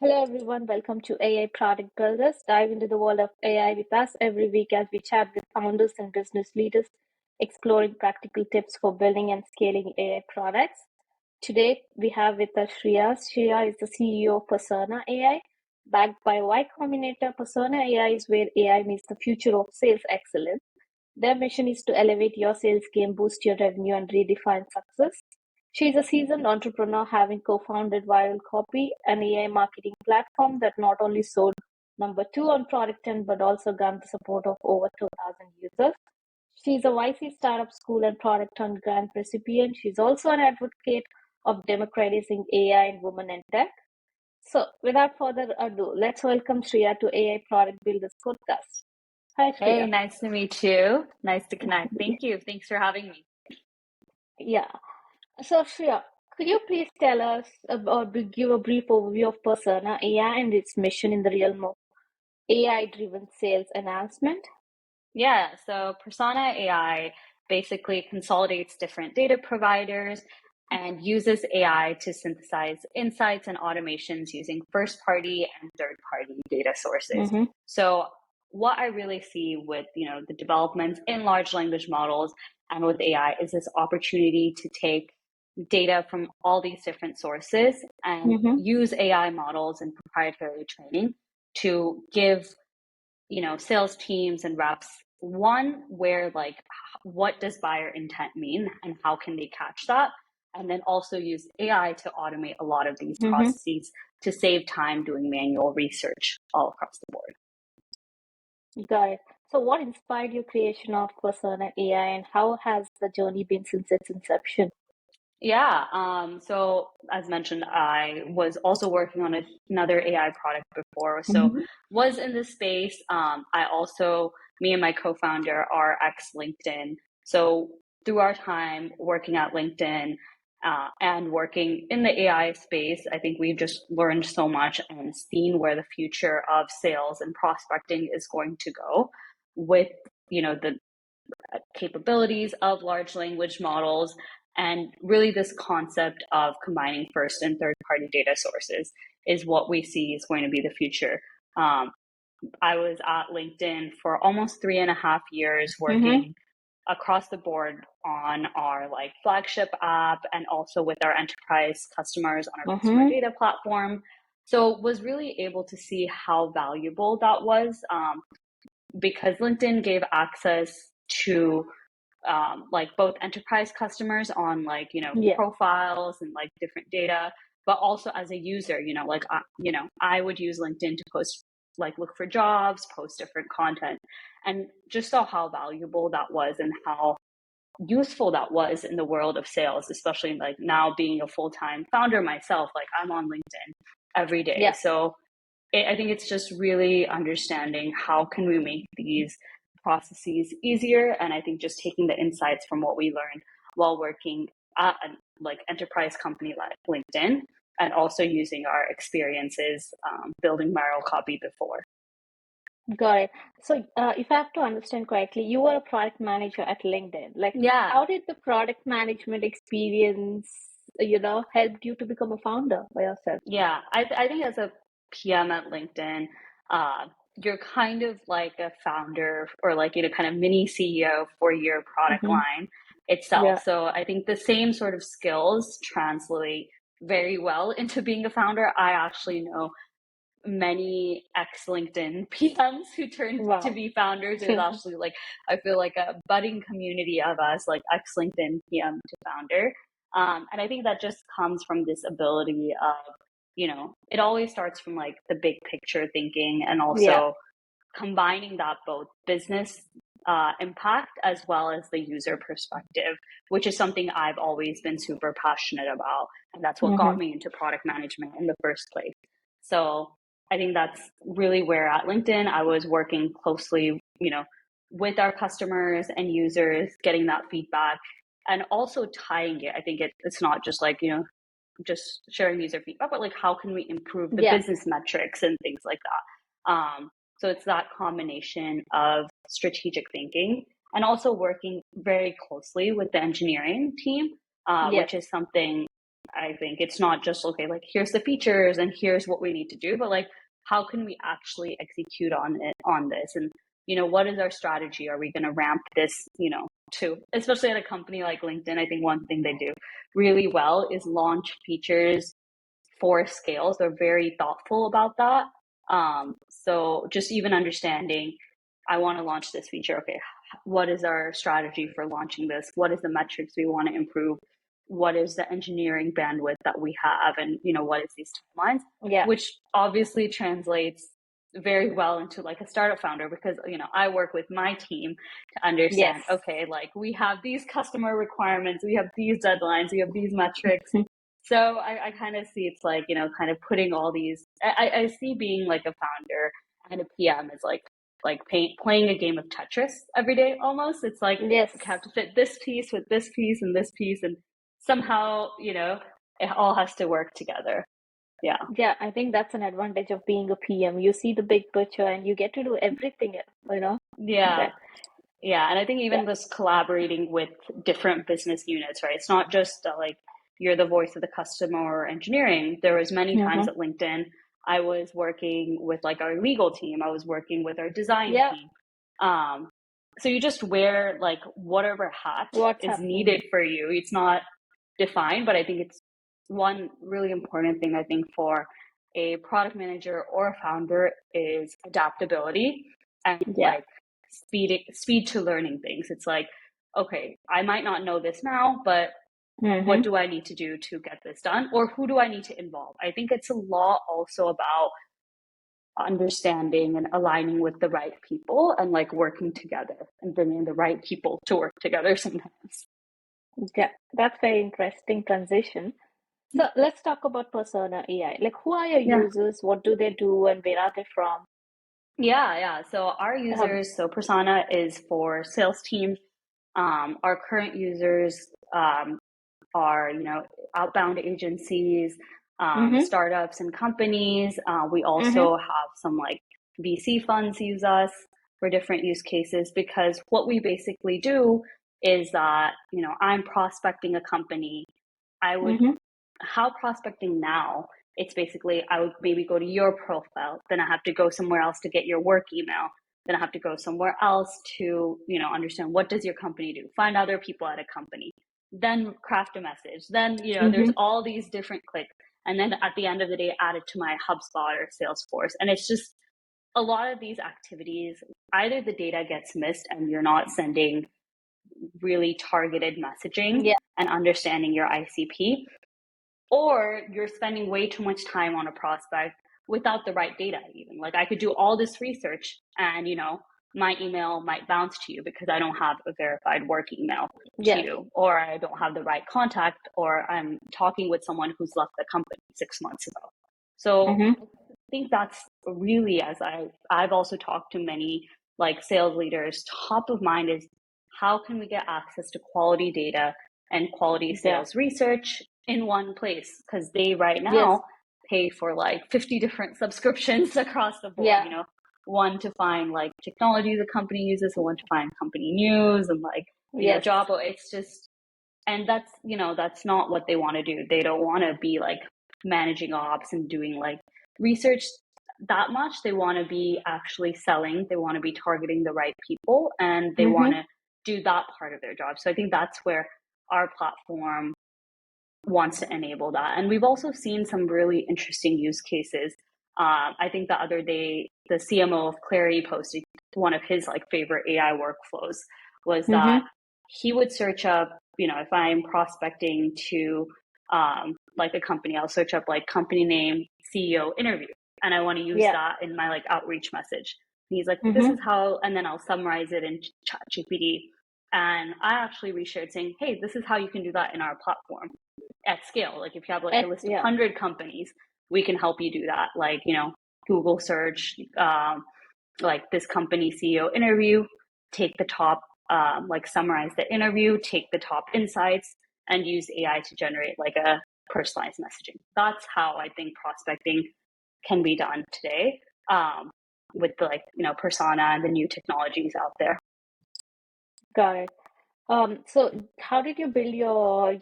Hello everyone, welcome to AI Product Builders. Dive into the world of AI with us every week as we chat with founders and business leaders, exploring practical tips for building and scaling AI products. Today we have with us Sriya. Sriya is the CEO of Persona AI. Backed by Y Combinator, Persona AI is where AI meets the future of sales excellence. Their mission is to elevate your sales game, boost your revenue, and redefine success. She is a seasoned entrepreneur, having co-founded ViralCopy, an AI marketing platform that not only sold number two on Product 10, but also garnered the support of over 2,000 users. She is a YC Startup School and Product on Grant recipient. She's also an advocate of democratizing AI in women and tech. So, without further ado, let's welcome Shreya to AI Product Builders podcast. Hi, Hey, Shreya. nice to meet you. Nice to connect. Thank you. Thanks for having me. Yeah. So, Shreya, could you please tell us or give a brief overview of Persona AI and its mission in the realm of AI-driven sales enhancement? Yeah, so Persona AI basically consolidates different data providers and uses AI to synthesize insights and automations using first-party and third-party data sources. Mm-hmm. So what I really see with, the developments in large language models and with AI is this opportunity to take data from all these different sources and Mm-hmm. use AI models and proprietary training to give sales teams and reps one where like what does buyer intent mean and how can they catch that, and then also use AI to automate a lot of these Mm-hmm. processes to save time doing manual research all across the board. Got it. So, what inspired your creation of Persona AI, and how has the journey been since its inception? Yeah. So as mentioned, I was also working on another AI product before. So Mm-hmm. was in this space. I also, me and my co-founder are ex LinkedIn. So through our time working at LinkedIn and working in the AI space, I think we've just learned so much and seen where the future of sales and prospecting is going to go with, the capabilities of large language models, and really this concept of combining first and third party data sources is what we see is going to be the future. I was at LinkedIn for almost 3.5 years Mm-hmm. working across the board on our like flagship app and also with our enterprise customers on our customer Mm-hmm. data platform. So was really able to see how valuable that was, because LinkedIn gave access to like both enterprise customers on like Yeah. profiles and like different data, but also as a user, like I would use LinkedIn to post, like look for jobs, post different content, and just saw how valuable that was and how useful that was in the world of sales, especially like now being a full-time founder myself. Like I'm on LinkedIn every day, Yeah. so I think it's just really understanding how can we make these processes easier. And I think just taking the insights from what we learned while working at a like enterprise company like LinkedIn, and also using our experiences building ViralCopy before. Got it. So, if I have to understand correctly, you were a product manager at LinkedIn. Like, Yeah, how did the product management experience, helped you to become a founder by yourself? yeah. I think as a PM at LinkedIn, you're kind of like a founder or like, kind of mini CEO for your product Mm-hmm. line itself. Yeah. So I think the same sort of skills translate very well into being a founder. I actually know many ex LinkedIn PMs who turned to Wow. be founders. There's actually like, I feel like a budding community of us, like ex LinkedIn PM to founder. And I think that just comes from this ability of, it always starts from like the big picture thinking and Yeah. also combining that both business impact as well as the user perspective, which is something I've always been super passionate about. And that's what Mm-hmm. got me into product management in the first place. So I think that's really where at LinkedIn, I was working closely, with our customers and users, getting that feedback and also tying it. I think it's not just like, just sharing user feedback, but like how can we improve the Yeah. business metrics and things like that. So it's that combination of strategic thinking and also working very closely with the engineering team, Yes. which is something I think it's not just, okay, like here's the features and here's what we need to do, but like, how can we actually execute on this? And, what is our strategy? Are we going to ramp this, to, especially at a company like LinkedIn? I think one thing they do really well is launch features for scales. They're very thoughtful about that. So just even understanding, I want to launch this feature. Okay, what is our strategy for launching this? What is the metrics we want to improve? What is the engineering bandwidth that we have? And, what is these timelines? Yeah. Which obviously translates very well into like a startup founder, because, I work with my team to understand, Yes. okay, like we have these customer requirements, we have these deadlines, we have these metrics. So I kind of see it's like, kind of putting all these, I see being like a founder and a PM is like playing a game of Tetris every day almost. It's like, Yes. you have to fit this piece with this piece and this piece, and somehow, it all has to work together. Yeah. Yeah, I think that's an advantage of being a PM. You see the big picture and you get to do everything, Yeah. That, Yeah. And I think yeah. even this collaborating with different business units, right? It's not just like you're the voice of the customer or engineering. There was many times at LinkedIn, I was working with like our legal team. I was working with our design Yeah. team. So you just wear like whatever hat What's is happening? needed for you. It's not defined, but I think it's one really important thing, I think, for a product manager or a founder is adaptability and Yeah. like speed to learning things. It's like, okay, I might not know this now, but what do I need to do to get this done? Or who do I need to involve? I think it's a lot also about understanding and aligning with the right people and like working together and bringing the right people to work together sometimes. Yeah, that's very interesting transition. So let's talk about Persona AI. Like, who are your Yeah. users? What do they do, and where are they from? Yeah. So our Um, users, so Persona is for sales teams. Our current users are, outbound agencies, mm-hmm, startups and companies. We mm-hmm, also have some like VC funds use us for different use cases, because what we basically do is that, I'm prospecting a company. I would, mm-hmm. how prospecting now, it's basically, I would maybe go to your profile, then I have to go somewhere else to get your work email. Then I have to go somewhere else to, understand what does your company do, find other people at a company, then craft a message. Then, there's all these different clicks. And then at the end of the day, add it to my HubSpot or Salesforce. And it's just a lot of these activities, either the data gets missed and you're not sending really targeted messaging Yeah. and understanding your ICP, or you're spending way too much time on a prospect without the right data. Even like I could do all this research and my email might bounce to you because I don't have a verified work email to Yes. you, or I don't have the right contact, or I'm talking with someone who's left the company 6 months ago. So Mm-hmm. I think that's really, as I've also talked to many like sales leaders, top of mind is how can we get access to quality data and quality Yeah. sales research in one place, because they right Yes. now pay for like 50 different subscriptions across the board, Yeah. one to find like technology the company uses, and one to find company news and like, Yes. job. It's just, and that's not what they want to do. They don't want to be like managing ops and doing like research that much. They want to be actually selling. They want to be targeting the right people, and they want Mm-hmm. to do that part of their job. So I think that's where our platform wants to enable that. And we've also seen some really interesting use cases. I think the other day, the CMO of Clarity posted one of his like favorite AI workflows was that Mm-hmm. he would search up, if I'm prospecting to like a company, I'll search up like company name, CEO interview, and I want to use Yeah. that in my like outreach message. And he's like, this is Mm-hmm. how, and then I'll summarize it in ChatGPT. And I actually reshared saying, hey, this is how you can do that in our platform at scale. Like if you have like a list of Yeah. 100 companies, we can help you do that. Like, Google search, like this company CEO interview, take the top, like summarize the interview, take the top insights, and use AI to generate like a personalized messaging. That's how I think prospecting can be done today, with the like, persona and the new technologies out there. Got it. So how did you build your,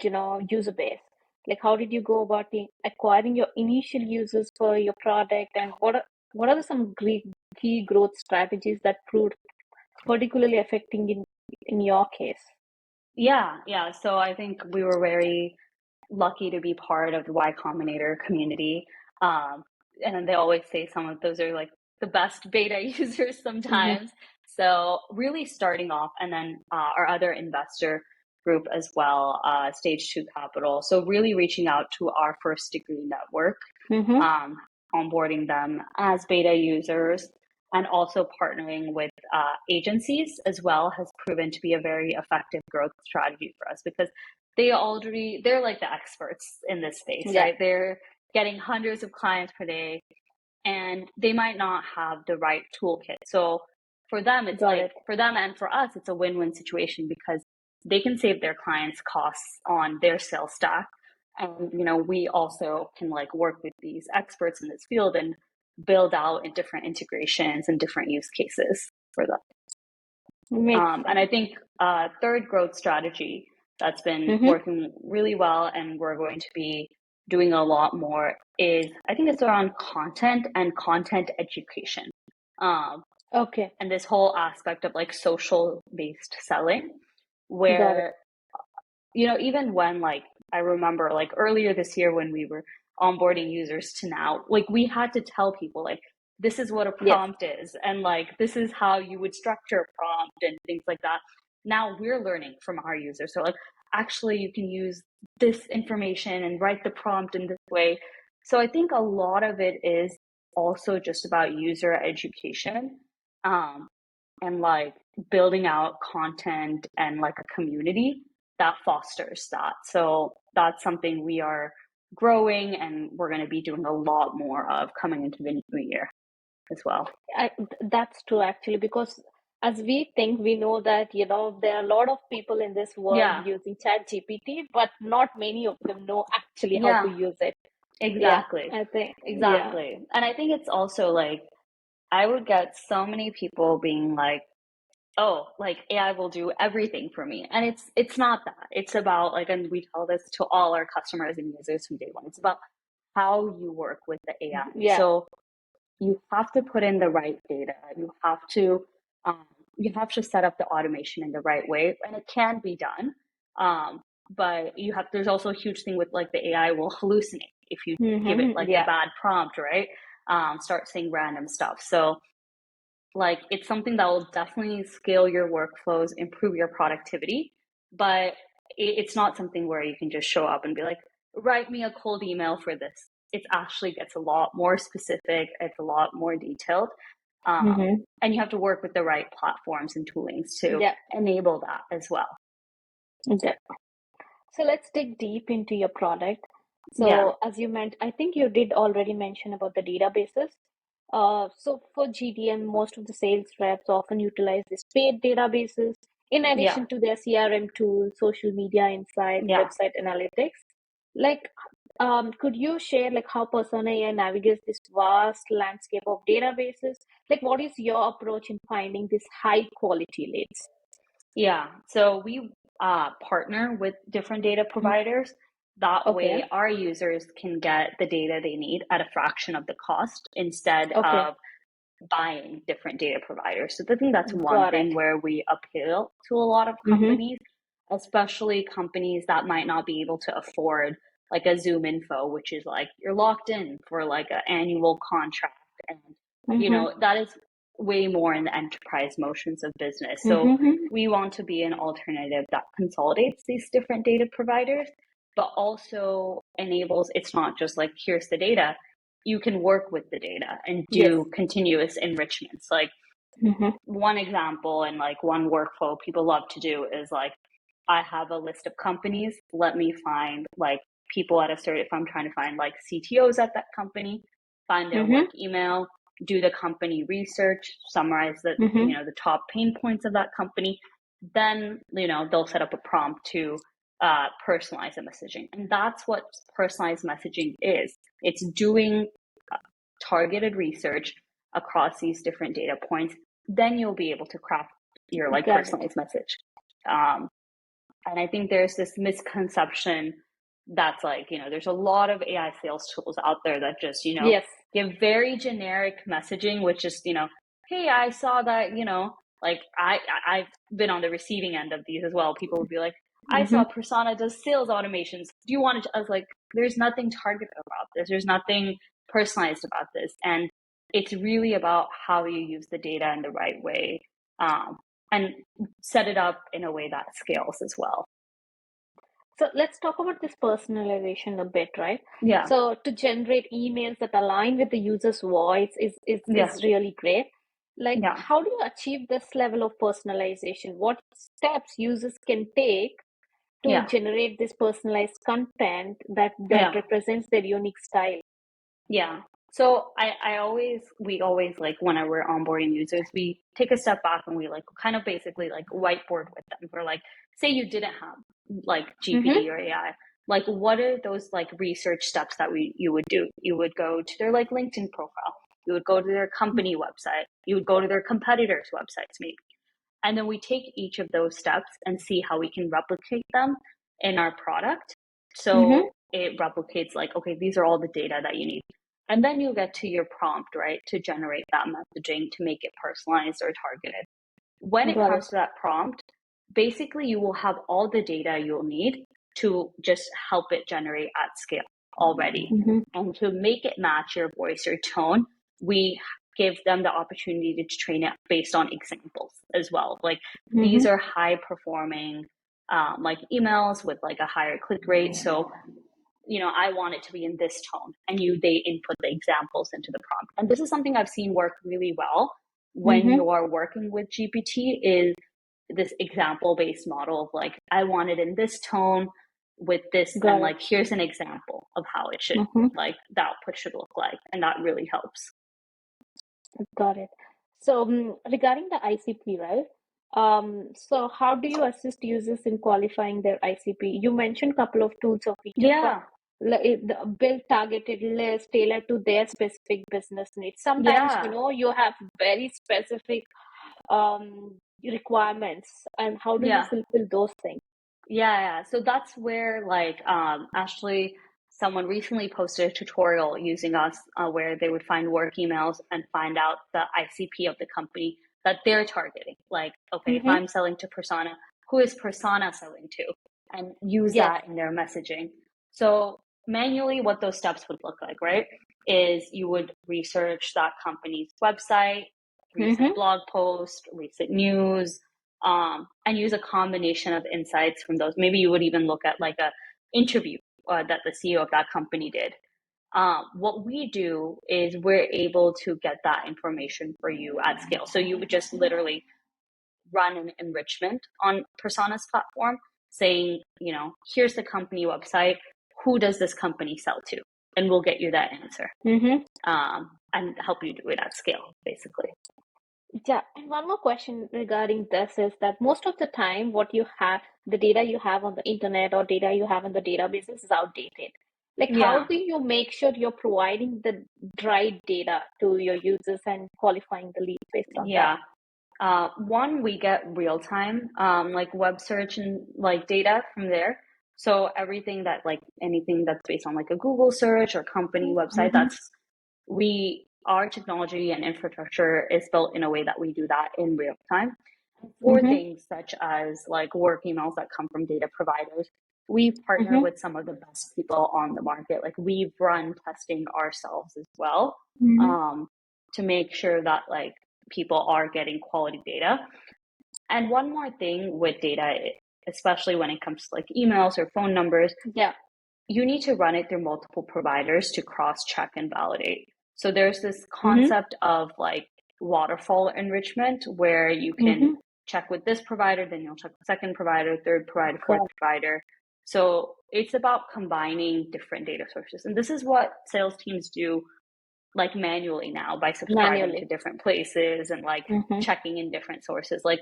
user base? Like, how did you go about acquiring your initial users for your product, and what are some key growth strategies that proved particularly affecting in your case? Yeah. So I think we were very lucky to be part of the Y Combinator community. Um, and they always say some of those are like the best beta users Mm-hmm. sometimes. So really starting off, and then our other investor group as well, Stage 2 Capital. So really reaching out to our first degree network, Mm-hmm. um, onboarding them as beta users, and also partnering with agencies as well has proven to be a very effective growth strategy for us, because they're like the experts in this space, Yeah, right? They're getting hundreds of clients per day, and they might not have the right toolkit. So for them, it's got like, it. for them and for us, it's a win-win situation, because they can save their clients costs on their sales stack. And, we also can like work with these experts in this field and build out in different integrations and different use cases for them. Makes And I sense. think third growth strategy that's been Mm-hmm. working really well, and we're going to be doing a lot more, is I think it's around content and content education. Um, Okay, and this whole aspect of like social based selling, got it. where, even when like, I remember like earlier this year when we were onboarding users to now, like we had to tell people like, this is what a Yes. prompt is, and like, this is how you would structure a prompt and things like that. Now we're learning from our users. So like, actually you can use this information and write the prompt in this way. So I think a lot of it is also just about user education, um, and like building out content and like a community that fosters that. So that's something we are growing, and we're going to be doing a lot more of coming into the new year as well. That's true actually, because as we think, we know that, there are a lot of people in this world Yeah, using Chat GPT, but not many of them know actually how to yeah, use it. Yeah, exactly. I think, yeah. Exactly. And I think it's also like, I would get so many people being like, oh, like AI will do everything for me. And it's not that. It's about like, and we tell this to all our customers and users from day one. It's about how you work with the AI. Yeah. So you have to put in the right data. Um, you have to set up the automation in the right way, and it can be done. Um, but there's also a huge thing with like the AI will hallucinate if you give it like the Yeah. bad prompt, right? Start saying random stuff. So like, it's something that will definitely scale your workflows, improve your productivity, but it's not something where you can just show up and be like, write me a cold email for this. It actually gets a lot more specific. It's a lot more detailed. Mm-hmm. And you have to work with the right platforms and toolings to Yeah. enable that as well. Yeah. So let's dig deep into your product. Yeah. So as you meant, I think you did already mention about the databases. So for GTM, most of the sales reps often utilize these paid databases in Yeah. addition to their CRM tools, social media insights, Yeah. website analytics. Like, could you share like how Persona AI navigates this vast landscape of databases? Like, what is your approach in finding these high quality leads? Yeah. So we partner with different data Mhm. providers. That Okay, way, our users can get the data they need at a fraction of the cost, instead okay, of buying different data providers. So I think that's one got it. thing where we appeal to a lot of Mm-hmm. companies, especially companies that might not be able to afford like a Zoom info, which is like you're locked in for like an annual contract. And, Mm-hmm. that is way more in the enterprise motions of business. So Mm-hmm. we want to be an alternative that consolidates these different data providers, but also enables, it's not just like, here's the data. You can work with the data and Yes. do continuous enrichments. Like, Mm-hmm. one example and like one workflow people love to do is like, I have a list of companies. Let me find like people at a certain, if I'm trying to find like CTOs at that company, find their Mm-hmm. work email, do the company research, summarize Mm-hmm. the top pain points of that company. Then, they'll set up a prompt to personalize the messaging. And that's what personalized messaging is. It's doing targeted research across these different data points. Then you'll be able to craft your like Got it. personalized message. Um, and I think there's this misconception that's like, there's a lot of AI sales tools out there that just, Yes. give very generic messaging, which is, hey, I saw that, like I've been on the receiving end of these as well. People would be like, I saw Persona does sales automations. Do you want to? I was like, there's nothing targeted about this. There's nothing personalized about this. And it's really about how you use the data in the right way, and set it up in a way that scales as well. So let's talk about this personalization a bit, right? Yeah. So to generate emails that align with the user's voice Yeah. is really great. Like, Yeah. how do you achieve this level of personalization? What steps users can take to Yeah. generate this personalized content that Yeah. represents their unique style? Yeah. So we always like when we're onboarding users, we take a step back and we like kind of basically like whiteboard with them. We're like, say you didn't have like GPT or AI, like what are those like research steps that you would do? You would go to their like LinkedIn profile, you would go to their company website, you would go to their competitors' websites maybe. And then we take each of those steps and see how we can replicate them in our product. So it replicates like, okay, these are all the data that you need. And then you get to your prompt, right, to generate that messaging to make it personalized or targeted. When it Got it. comes to that prompt, basically you will have all the data you'll need to just help it generate at scale already. And to make it match your voice or tone, we give them the opportunity to train it based on examples as well. Like these are high performing like emails with like a higher click rate. So I want it to be in this tone, and they input the examples into the prompt. And this is something I've seen work really well when you're working with GPT, is this example based model of like, I want it in this tone with this, Got and it. like, here's an example of how it should, like the output should look like. And that really helps. Got it. So regarding the ICP, right? So how do you assist users in qualifying their ICP? You mentioned a couple of tools or features, but Yeah. build targeted lists tailored to their specific business needs. Sometimes, Yeah. you have very specific requirements, and how do you Yeah. fulfill those things? Yeah. So that's where like actually someone recently posted a tutorial using us where they would find work emails and find out the ICP of the company that they're targeting. Like, okay, if I'm selling to Persona, who is Persona selling to? And use Yes. that in their messaging. So manually what those steps would look like, right, is you would research that company's website, recent blog post, recent news, and use a combination of insights from those. Maybe you would even look at like a interview that the CEO of that company did. What we do is we're able to get that information for you at scale. So you would just literally run an enrichment on Persona's platform saying, here's the company website. Who does this company sell to? And we'll get you that answer, and help you do it at scale, basically. Yeah, and one more question regarding this is that most of the time, the data you have on the internet or data you have in the databases is outdated. Like, how Yeah. do you make sure you're providing the right data to your users and qualifying the leads based on that? Yeah. One, we get real time, like web search and like data from there. So everything that like anything that's based on like a Google search or company website, our technology and infrastructure is built in a way that we do that in real time. For things such as like work emails that come from data providers, we partner with some of the best people on the market. Like we've run testing ourselves as well, to make sure that like people are getting quality data. And one more thing with data, especially when it comes to like emails or phone numbers, Yeah. you need to run it through multiple providers to cross check and validate. So there's this concept of like waterfall enrichment where you can check with this provider, then you'll check the second provider, third provider, fourth provider. So it's about combining different data sources. And this is what sales teams do like manually now by subscribing to different places and like checking in different sources. Like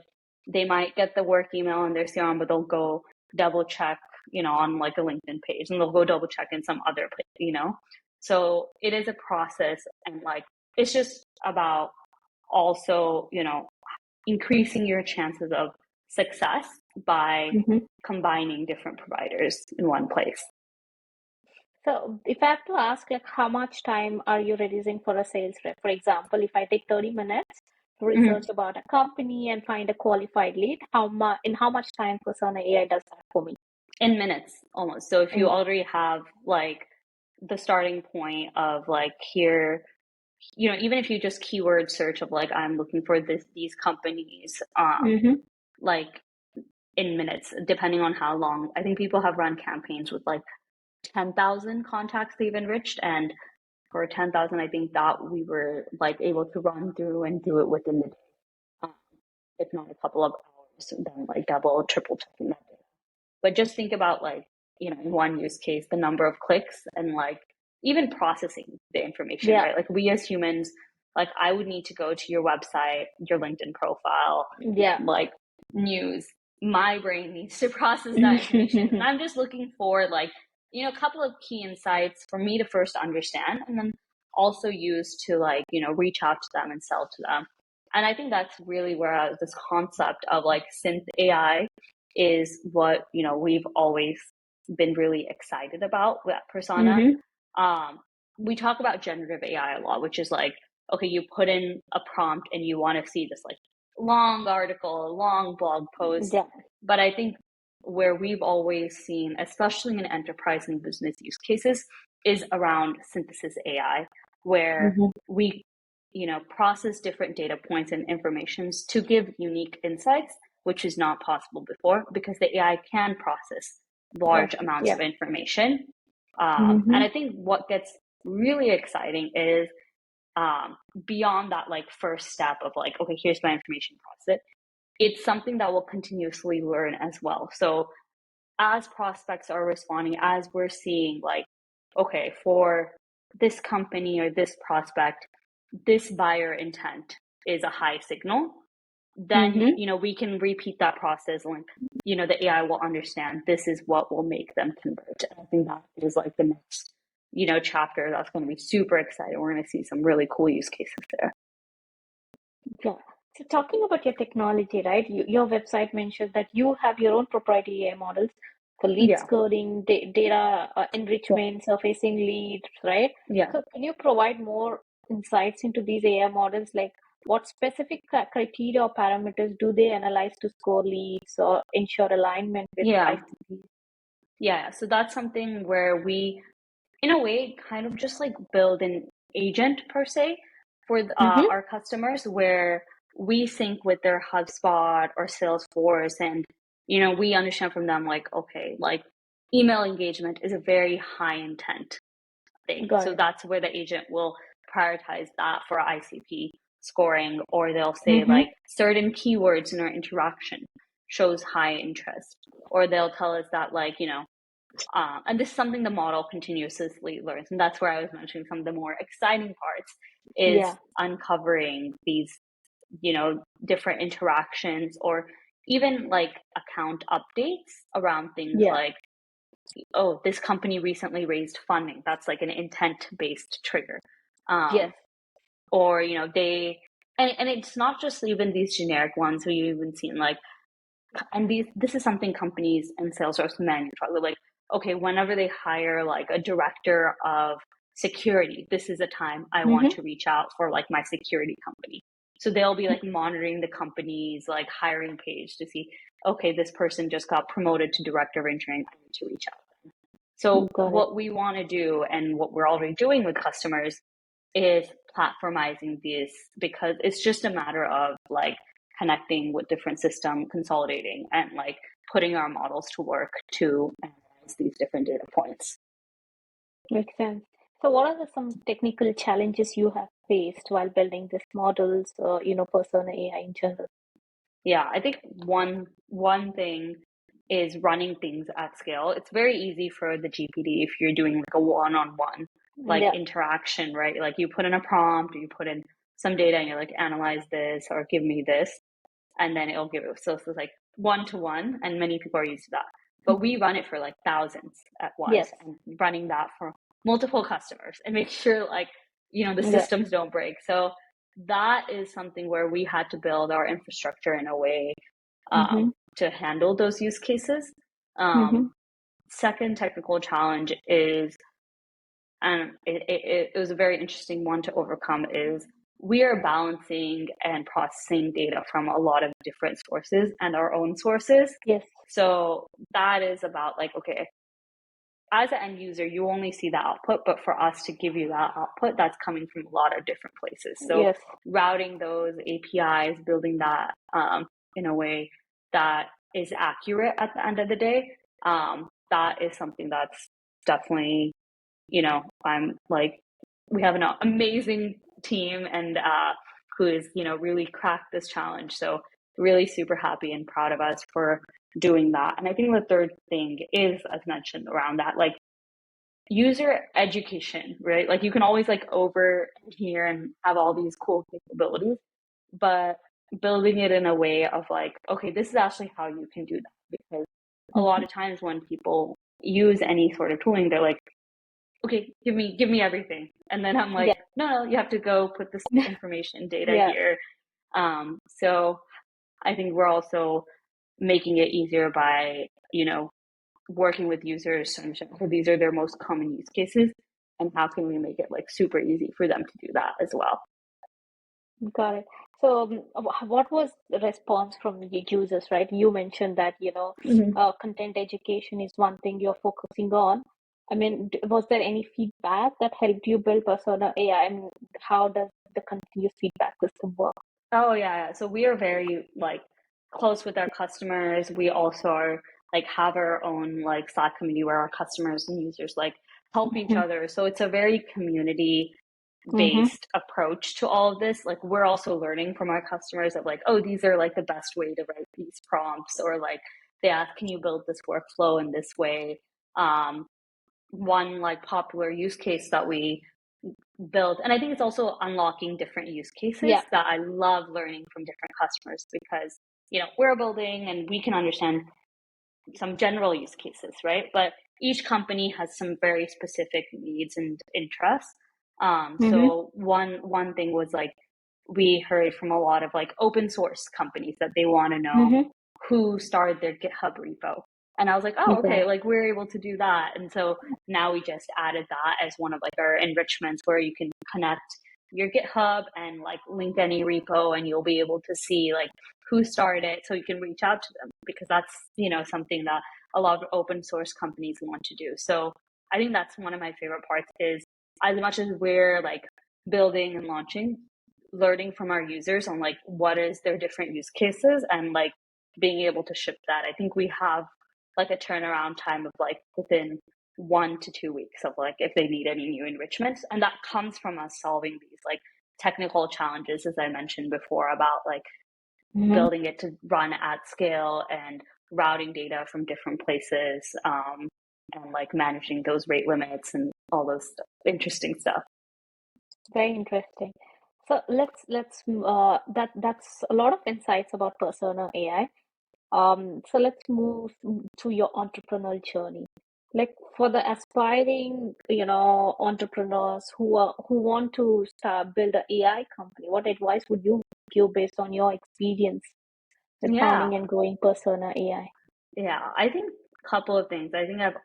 they might get the work email on their CRM, but they'll go double check, on like a LinkedIn page, and they'll go double check in some other place. So it is a process, and like it's just about also, increasing your chances of success by combining different providers in one place. So if I have to ask, like, how much time are you reducing for a sales rep? For example, if I take 30 minutes to research Mhm. about a company and find a qualified lead, how much time Persona AI does that for me? In minutes almost. So if you Mm. already have like the starting point of like here, even if you just keyword search of like I'm looking for these companies, Mm-hmm. like in minutes, depending on how long. I think people have run campaigns with like 10,000 contacts they've enriched, and for 10,000, I think that we were like able to run through and do it within the day, um, if not a couple of hours, then like double, triple checking that data. But just think about like, in one use case, the number of clicks and like even processing the information, Yeah. right? Like we as humans, like I would need to go to your website, your LinkedIn profile, Yeah. like news. My brain needs to process that information. And I'm just looking for like, a couple of key insights for me to first understand and then also use to like, reach out to them and sell to them. And I think that's really where this concept of like synth AI is what, we've always been really excited about with Persona. Mm-hmm. Um, we talk about generative AI a lot, which is like, okay, you put in a prompt and you want to see this like long article, long blog post. Yeah. But I think where we've always seen, especially in enterprise and business use cases, is around synthesis AI, where Mm-hmm. we, process different data points and informations to give unique insights, which is not possible before because the AI can process large Okay. amounts Yeah. of information. And Mm-hmm. I think what gets really exciting is beyond that like first step of like, okay, here's my information, process it. It's something that will continuously learn as well. So as prospects are responding, as we're seeing like, okay, for this company or this prospect, this buyer intent is a high signal, then, Mm-hmm. we can repeat that process and, the AI will understand this is what will make them convert. And I think that is like the next, chapter that's going to be super exciting. We're going to see some really cool use cases there. Yeah. So talking about your technology, right? Your website mentioned that you have your own proprietary AI models for lead Yeah. scoring, data Yeah. enrichment, surfacing leads, right? Yeah. So can you provide more insights into these AI models? Like what specific criteria or parameters do they analyze to score leads or ensure alignment with Yeah. ICP? Yeah. So that's something where we, in a way, kind of just like build an agent per se for Mm-hmm. our customers where we sync with their HubSpot or Salesforce. And, we understand from them like, okay, like email engagement is a very high intent thing. Got So it. that's where the agent will prioritize that for ICP scoring, or they'll say Mm-hmm. like certain keywords in our interaction shows high interest, or they'll tell us that like, and this is something the model continuously learns. And that's where I was mentioning some of the more exciting parts is Yeah. uncovering these, different interactions or even like account updates around things Yeah. like, oh, this company recently raised funding. That's like an intent-based trigger. Yes. Um, or, and it's not just even these generic ones. We've even seen like, and this is something companies and sales reps manually like, okay, whenever they hire like a director of security, this is a time I want Mm-hmm. to reach out for like my security company. So they'll be like monitoring the company's like hiring page to see, okay, this person just got promoted to director of engineering, I need to reach out. So Got it. what we want to do and what we're already doing with customers is platformizing these because it's just a matter of like connecting with different system, consolidating and like putting our models to work to analyze these different data points. Makes sense. So, what are some technical challenges you have faced while building these models, Persona AI in general? Yeah, I think one thing is running things at scale. It's very easy for the GPT if you're doing like a one-on-one like Yeah. interaction, right? Like you put in a prompt, or you put in some data and you're like, analyze this or give me this, and then it'll give it. So it's like one-to-one, and many people are used to that. But we run it for like thousands at once Yes. and running that for multiple customers and make sure like, the Yeah. systems don't break. So that is something where we had to build our infrastructure in a way Mm-hmm. to handle those use cases. Mm-hmm. Second technical challenge is and it was a very interesting one to overcome, is we are balancing and processing data from a lot of different sources and our own sources. Yes. So that is about like, okay, as an end user, you only see the output, but for us to give you that output, that's coming from a lot of different places. So Yes. routing those APIs, building that in a way that is accurate at the end of the day, that is something that's definitely, I'm like, we have an amazing team and who is, really cracked this challenge. So really super happy and proud of us for doing that. And I think the third thing is, as mentioned, around that, like user education, right? Like you can always like over here and have all these cool capabilities, but building it in a way of like, okay, this is actually how you can do that. Because a lot of times when people use any sort of tooling, they're like, okay, give me everything. And then I'm like, Yeah. no, you have to go put this information data Yeah. here. So I think we're also making it easier by, working with users to understand, okay, these are their most common use cases, and how can we make it like super easy for them to do that as well. Got it. So, what was the response from the users, right? You mentioned that, content education is one thing you're focusing on. I mean, was there any feedback that helped you build Persona AI? And how does the continuous feedback system work? Oh yeah. So we are very like close with our customers. We also are like have our own like Slack community where our customers and users like help each Mm-hmm. other. So it's a very community Mm-hmm. based approach to all of this. Like we're also learning from our customers of like, oh, these are like the best way to write these prompts, or like they ask, can you build this workflow in this way? One like popular use case that we build, and I think it's also unlocking different use cases Yeah. that I love learning from different customers, because we're building and we can understand some general use cases, right? But each company has some very specific needs and interests. Mm-hmm. So one thing was like we heard from a lot of like open source companies that they want to know Mm-hmm. who started their GitHub repo. And I was like, oh, Got okay, it. like we're able to do that. And so now we just added that as one of like our enrichments, where you can connect your GitHub and like link any repo, and you'll be able to see like who started it, so you can reach out to them, because that's something that a lot of open source companies want to do. So I think that's one of my favorite parts, is as much as we're like building and launching, learning from our users on like what is their different use cases, and like being able to ship that. I think we have like a turnaround time of like within 1 to 2 weeks of like if they need any new enrichments, and that comes from us solving these like technical challenges, as I mentioned before, about like Mm-hmm. building it to run at scale and routing data from different places, and like managing those rate limits and all those interesting stuff. Very interesting. So let's that's a lot of insights about Persona AI. So let's move to your entrepreneurial journey. Like for the aspiring, entrepreneurs who want to start build an AI company, what advice would you give based on your experience with Yeah, founding and growing Persona AI? yeah. I think a couple of things. I think I've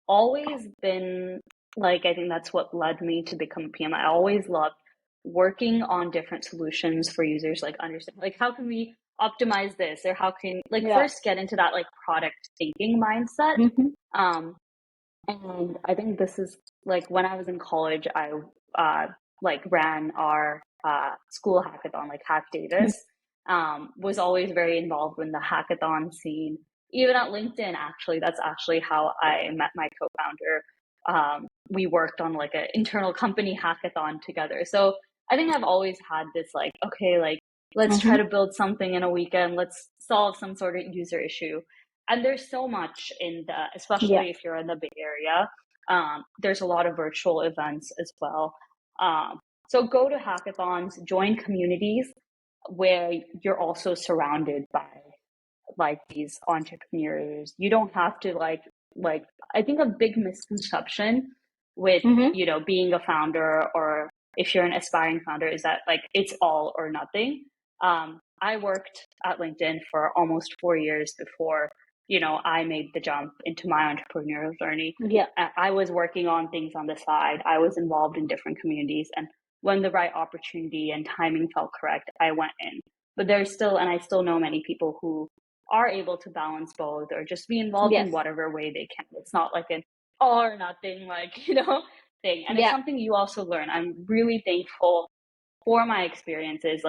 always been like, I think that's what led me to become a PM. I always loved working on different solutions for users, like understand like how can we optimize this, or how can like Yeah. first get into that like product thinking mindset. Mm-hmm. Um, and I think this is like when I was in college, I uh, like ran our school hackathon, like Hack Davis. Was always very involved in the hackathon scene. Even at LinkedIn, actually, that's actually how I met my co-founder. We worked on like an internal company hackathon together. So I think I've always had this like, okay, like let's try Mm-hmm. to build something in a weekend. Let's solve some sort of user issue. And there's so much in the, Yeah. especially if you're in the Bay Area, there's a lot of virtual events as well. So go to hackathons, join communities where you're also surrounded by like these entrepreneurs. You don't have to like I think a big misconception with Mm-hmm. being a founder, or if you're an aspiring founder, is that like it's all or nothing. I worked at LinkedIn for almost 4 years before I made the jump into my entrepreneurial journey. Yeah. I was working on things on the side. I was involved in different communities. And when the right opportunity and timing felt correct, I went in. But there's still, and I still know many people who are able to balance both or just be involved in Yes. whatever way they can. It's not like an all or nothing, thing. And it's Yeah. something you also learn. I'm really thankful for my experiences,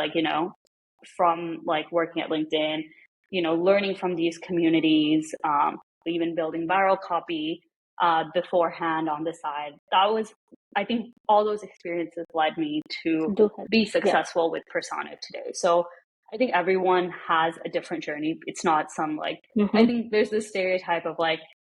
from working at LinkedIn, learning from these communities, even building ViralCopy beforehand on the side. I think all those experiences led me to Do help. be Yeah. successful with Persona today. So I think everyone has a different journey. It's not some I think there's this stereotype of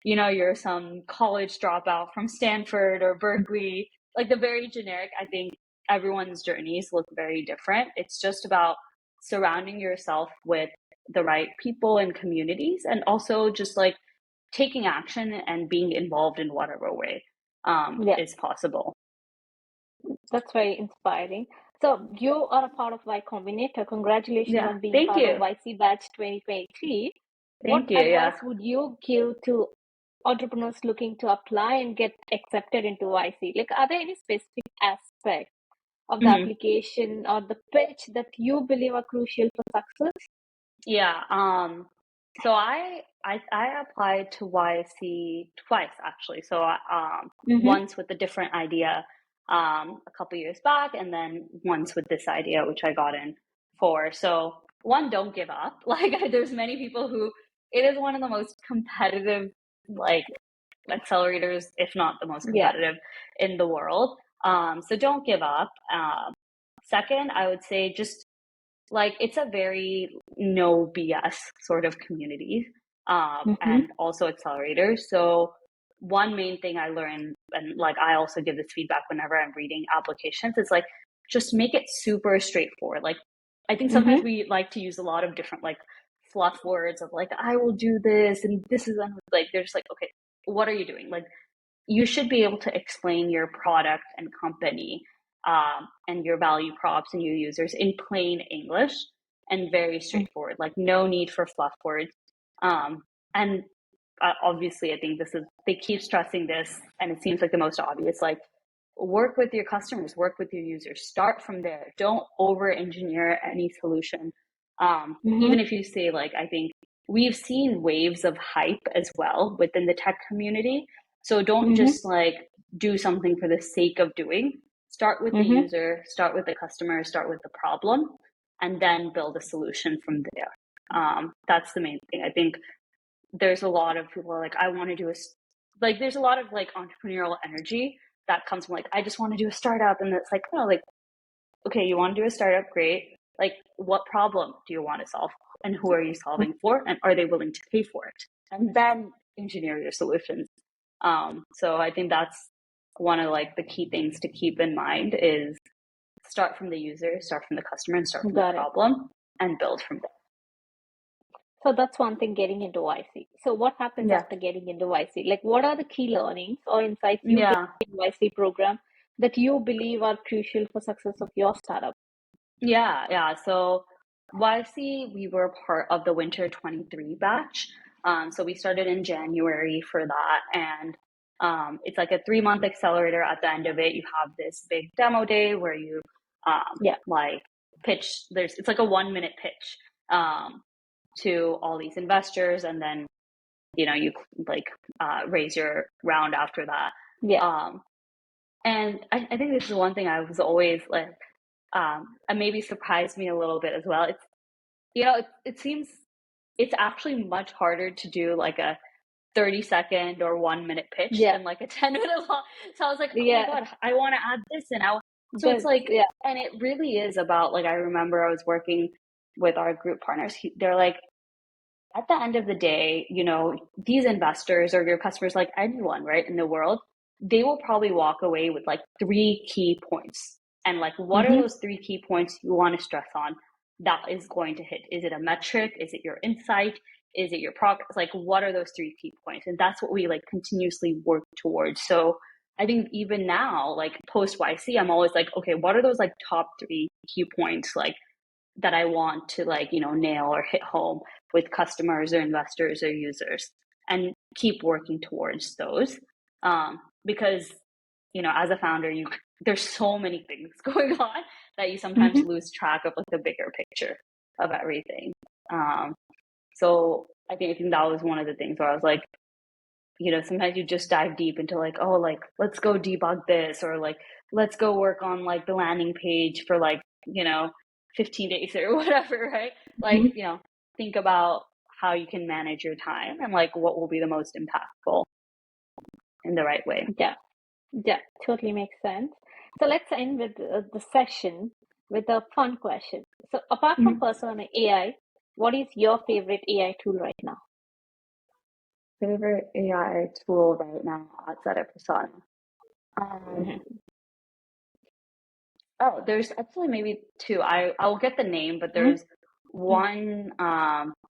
you're some college dropout from Stanford or Berkeley, like the very generic. I think everyone's journeys look very different. It's just about surrounding yourself with the right people and communities, and also just taking action and being involved in whatever way Yeah. is possible. That's very inspiring. So you are a part of Y Combinator. Congratulations Yeah, on being thank part of you. YC Batch 2023. What Thank you. advice Yeah. would you give to entrepreneurs looking to apply and get accepted into YC? Like, are there any specific aspects of the Mhm. application or the pitch that you believe are crucial for success? Yeah. So I applied to YC twice actually. So Mm-hmm. once with a different idea a couple years back, and then once with this idea which I got in for. So one, don't give up. There's many people who, it is one of the most competitive like accelerators, if not the most Yeah. competitive in the world. So don't give up. Second, I would say just it's a very no BS sort of community, Mm-hmm. and also accelerators. So one main thing I learned, and I also give this feedback whenever I'm reading applications, is just make it super straightforward. I think sometimes Mm-hmm. we like to use a lot of different fluff words of I will do this and this is they're just okay, what are you doing? You should be able to explain your product and company, and your value props and your users in plain English and very straightforward. No need for fluff words. And obviously, I think they keep stressing this, and it seems like the most obvious. Work with your customers, work with your users. Start from there. Don't over engineer any solution. Mm-hmm. Even if you say I think we've seen waves of hype as well within the tech community. So don't Mm-hmm. just do something for the sake of doing. Start with the Mm-hmm. user, start with the customer, start with the problem, and then build a solution from there. That's the main thing. I think there's a lot of people I want to do there's a lot of entrepreneurial energy that comes from I just want to do a startup, and it's no, okay, you want to do a startup, great. What problem do you want to solve, and who are you solving for, and are they willing to pay for it? And then engineer your solutions. So I think that's one of the key things to keep in mind is start from the user, start from the customer, and start from the Got it. problem, and build from So that's one thing, getting into YC. So what happens there. after getting into YC? Like, what are the key learnings or insights you get Yeah. in YC program that you believe are crucial for success of your startup? Yeah. So YC, we were part of the Winter 23 batch. So we started in January for that. And it's like a 3-month accelerator. At the end of it, you have this big demo day where you Yeah. pitch. It's like a 1-minute pitch to all these investors. And then, you raise your round after that. Yeah. And I think this is one thing I was always and maybe surprised me a little bit as well. It's it seems it's actually much harder to do a 30-second or 1-minute pitch Yeah. than a 10-minute long. So I was oh my Yeah. god, I want to add this in. So it's Yeah. and it really is about I remember I was working with our group partners. They're at the end of the day, these investors or your customers, anyone, right, in the world, they will probably walk away with 3 key points. And what are Mm-hmm. those 3 key points you want to stress on that is going to hit? Is it a metric? Is it your insight? Is it your progress? What are those 3 key points? And that's what we continuously work towards. So I think even now, post YC, I'm always okay, what are those top 3 key points? that I want to nail or hit home with customers or investors or users, and keep working towards those. Because, as a founder, there's so many things going on that you sometimes lose track of the bigger picture of everything. So I think that was one of the things where I was like, sometimes you just dive deep into let's go debug this, or let's go work on the landing page for 15 days or whatever, right? Think about how you can manage your time and what will be the most impactful in the right way. Yeah, totally makes sense. So let's end with the session with a fun question. So apart from Persona AI, what is your favorite AI tool right now? Favorite AI tool right now outside of Persona? Oh, there's actually maybe two. I'll get the name, but there's one.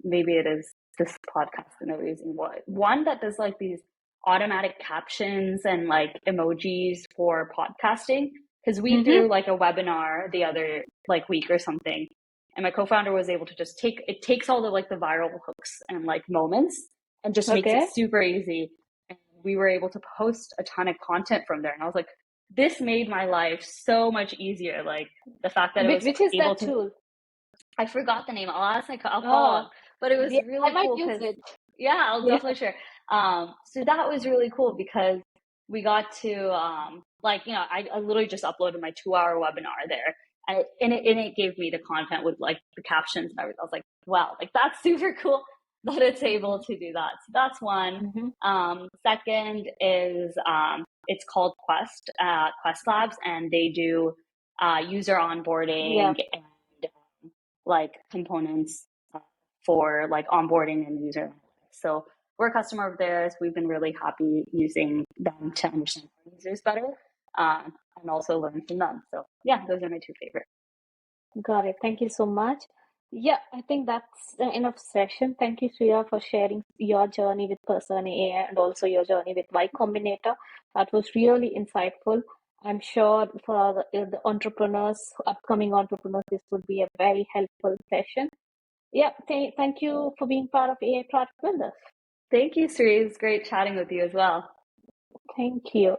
Maybe it is this podcast and the reason why. One that does these automatic captions and emojis for podcasting. Because we threw a webinar the other week or something, and my co-founder was able to just takes all the the viral hooks and moments and just makes it super easy. And we were able to post a ton of content from there, and I was like, this made my life so much easier. The fact that it was Which is able that to. tool? I forgot the name. I'll follow up. But it was really I might cool use because, it. yeah, I'll definitely share. So that was really cool because we got to, I literally just uploaded my 2-hour webinar there. And it gave me the content with the captions and everything. I was like, wow, that's super cool that it's able to do that. So that's one. Second is, it's called Quest Labs, and they do user onboarding and components for onboarding and user analytics. So we're a customer of theirs. We've been really happy using them to understand our users better, and also learn from them. So yeah, those are my two favorite. Got it. Thank you so much. Yeah, I think that's enough session. Thank you, Sriya, for sharing your journey with Persona AI and also your journey with Y Combinator. That was really insightful. I'm sure for the entrepreneurs, upcoming entrepreneurs, this would be a very helpful session. Yeah, thank you for being part of AI Product Builders. Thank you, Sri. It's great chatting with you as well. Thank you.